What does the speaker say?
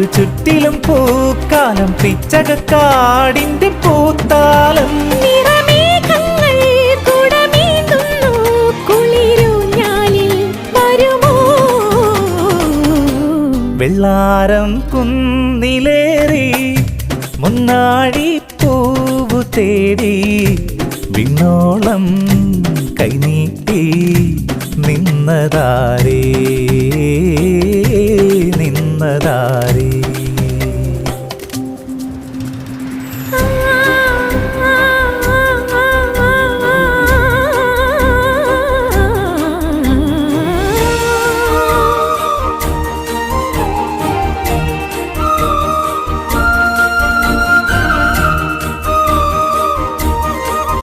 ചുറ്റിലും പൂക്കാലം പിച്ചകക്കാടിന്റെ പൂത്താലം വെള്ളാരം കുന്നിലേറി മുന്നാടി പൂവു തേടി വിണ്ണോളം കൈനീട്ടി നിന്നതാരേ നിന്നതാരേ